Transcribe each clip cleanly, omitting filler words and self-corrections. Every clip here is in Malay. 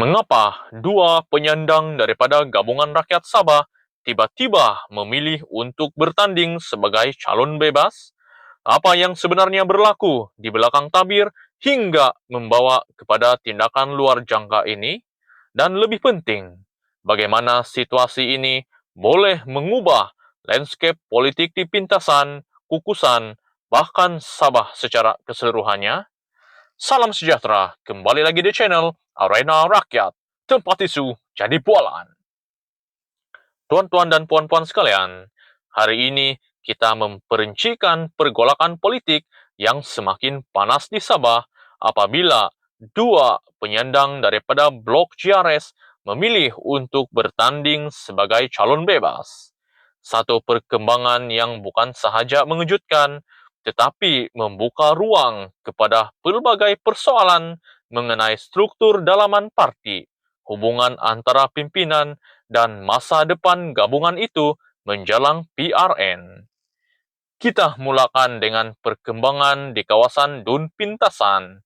Mengapa dua penyandang daripada Gabungan Rakyat Sabah tiba-tiba memilih untuk bertanding sebagai calon bebas? Apa yang sebenarnya berlaku di belakang tabir hingga membawa kepada tindakan luar jangka ini? Dan lebih penting, bagaimana situasi ini boleh mengubah landscape politik di Pintasan, Kukusan, bahkan Sabah secara keseluruhannya? Salam sejahtera, kembali lagi di channel Arena Rakyat, tempat isu jadi bualan. Tuan-tuan dan puan-puan sekalian, hari ini kita memperincikan pergolakan politik yang semakin panas di Sabah apabila dua penyandang daripada blok JRS memilih untuk bertanding sebagai calon bebas. Satu perkembangan yang bukan sahaja mengejutkan, tetapi membuka ruang kepada pelbagai persoalan mengenai struktur dalaman parti, hubungan antara pimpinan, dan masa depan gabungan itu menjelang PRN. Kita mulakan dengan perkembangan di kawasan Dun Pintasan.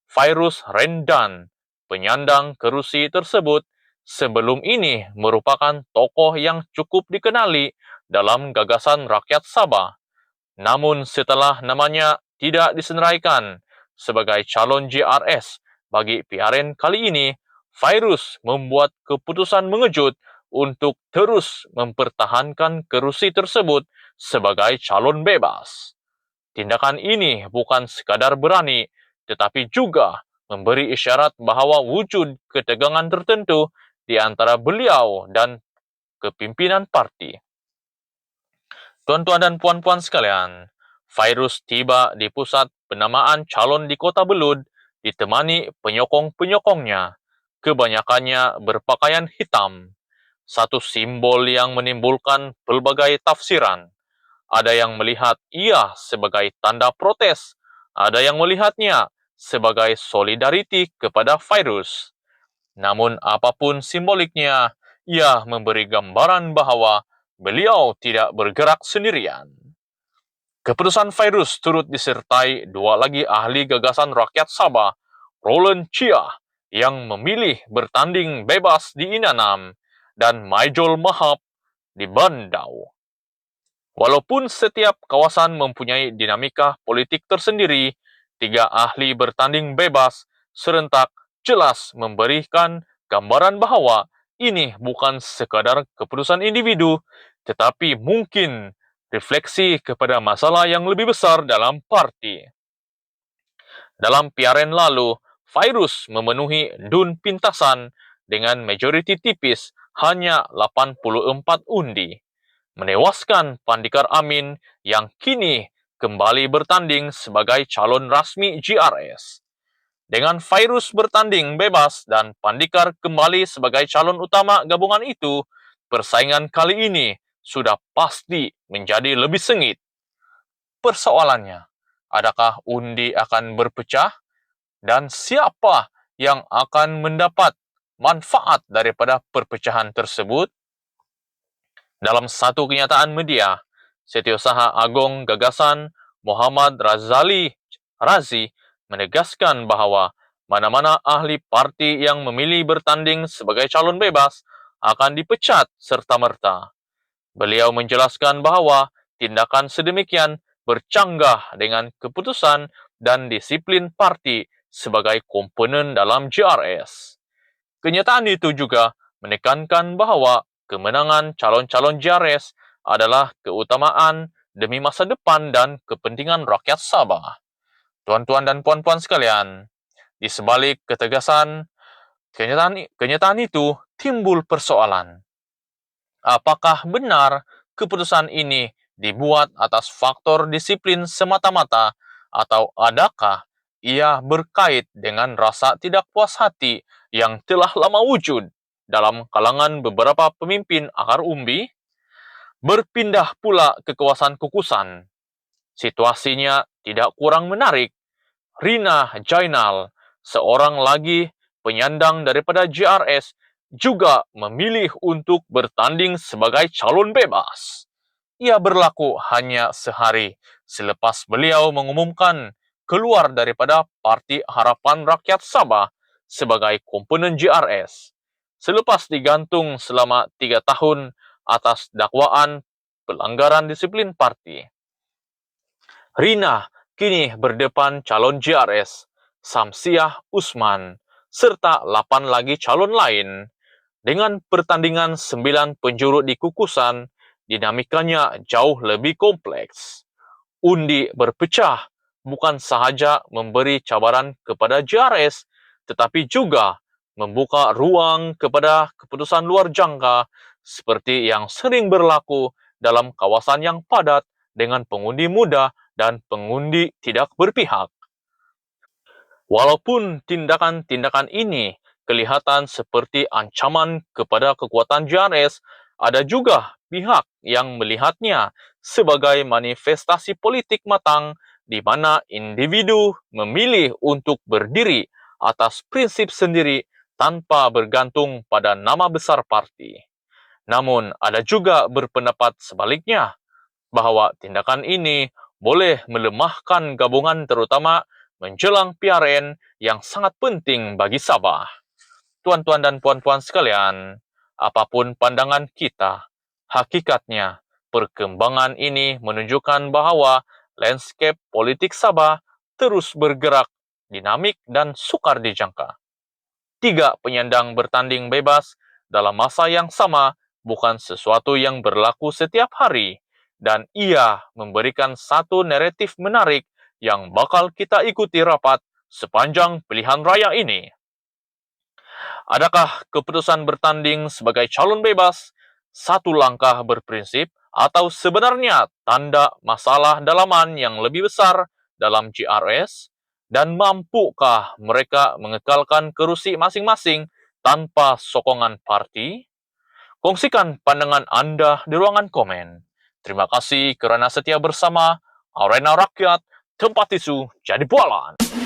Virus Rendan, penyandang kerusi tersebut, sebelum ini merupakan tokoh yang cukup dikenali dalam gagasan rakyat Sabah. Namun setelah namanya tidak disenaraikan sebagai calon JRS bagi PRN kali ini, Virus membuat keputusan mengejut untuk terus mempertahankan kerusi tersebut sebagai calon bebas. Tindakan ini bukan sekadar berani, tetapi juga memberi isyarat bahwa wujud ketegangan tertentu di antara beliau dan kepimpinan parti. Tuan-tuan dan puan-puan sekalian, Virus tiba di pusat penamaan calon di Kota Belud ditemani penyokong-penyokongnya. Kebanyakannya berpakaian hitam, satu simbol yang menimbulkan pelbagai tafsiran. Ada yang melihat ia sebagai tanda protes, ada yang melihatnya sebagai solidariti kepada Virus. Namun apapun simboliknya, ia memberi gambaran bahwa beliau tidak bergerak sendirian. Keputusan Virus turut disertai dua lagi ahli gagasan rakyat Sabah, Roland Chia, yang memilih bertanding bebas di Inanam, dan Maijol Mahap di Bandau. Walaupun setiap kawasan mempunyai dinamika politik tersendiri, tiga ahli bertanding bebas serentak jelas memberikan gambaran bahwa ini bukan sekadar keputusan individu, tetapi mungkin refleksi kepada masalah yang lebih besar dalam parti. Dalam PRN lalu, Virus memenuhi Dun Pintasan dengan majoriti tipis hanya 84 undi, menewaskan Pandikar Amin yang kini kembali bertanding sebagai calon rasmi JRS. Dengan Virus bertanding bebas dan Pandikar kembali sebagai calon utama gabungan itu, persaingan kali ini sudah pasti menjadi lebih sengit. Persoalannya, adakah undi akan berpecah? Dan siapa yang akan mendapat manfaat daripada perpecahan tersebut? Dalam satu kenyataan media, Setiausaha Agung Gagasan Muhammad Razali Razi menegaskan bahwa mana-mana ahli parti yang memilih bertanding sebagai calon bebas akan dipecat serta-merta. Beliau menjelaskan bahwa tindakan sedemikian bercanggah dengan keputusan dan disiplin parti sebagai komponen dalam JRS. Kenyataan itu juga menekankan bahwa kemenangan calon-calon JRS adalah keutamaan demi masa depan dan kepentingan rakyat Sabah. Tuan-tuan dan puan-puan sekalian, di sebalik ketegasan kenyataan itu timbul persoalan. Apakah benar keputusan ini dibuat atas faktor disiplin semata-mata atau adakah ia berkait dengan rasa tidak puas hati yang telah lama wujud dalam kalangan beberapa pemimpin akar umbi? Berpindah pula ke kawasan Kukusan. Situasinya tidak kurang menarik. Rina Jainal, seorang lagi penyandang daripada JRS, juga memilih untuk bertanding sebagai calon bebas. Ia berlaku hanya sehari selepas beliau mengumumkan keluar daripada Parti Harapan Rakyat Sabah sebagai komponen JRS, selepas digantung selama 3 tahun atas dakwaan pelanggaran disiplin parti. Rina kini berdepan calon JRS, Samsiah Usman, serta 8 lagi calon lain. Dengan pertandingan 9 penjuru di kukusan, dinamikanya jauh lebih kompleks. Undi berpecah bukan sahaja memberi cabaran kepada JRS, tetapi juga membuka ruang kepada keputusan luar jangka seperti yang sering berlaku dalam kawasan yang padat dengan pengundi muda dan pengundi tidak berpihak. Walaupun tindakan-tindakan ini kelihatan seperti ancaman kepada kekuatan JRS, ada juga pihak yang melihatnya sebagai manifestasi politik matang di mana individu memilih untuk berdiri atas prinsip sendiri tanpa bergantung pada nama besar parti. Namun, ada juga berpendapat sebaliknya, bahwa tindakan ini boleh melemahkan gabungan terutama menjelang PRN yang sangat penting bagi Sabah. Tuan-tuan dan puan-puan sekalian, apapun pandangan kita, hakikatnya perkembangan ini menunjukkan bahwa landscape politik Sabah terus bergerak, dinamik dan sukar dijangka. 3 penyandang bertanding bebas dalam masa yang sama bukan sesuatu yang berlaku setiap hari, dan ia memberikan satu naratif menarik yang bakal kita ikuti rapat sepanjang pilihan raya ini. Adakah keputusan bertanding sebagai calon bebas satu langkah berprinsip atau sebenarnya tanda masalah dalaman yang lebih besar dalam JRS? Dan mampukah mereka mengekalkan kerusi masing-masing tanpa sokongan parti? Kongsikan pandangan Anda di ruangan komen. Terima kasih kerana setia bersama Arena Rakyat, tempat isu jadi bualan.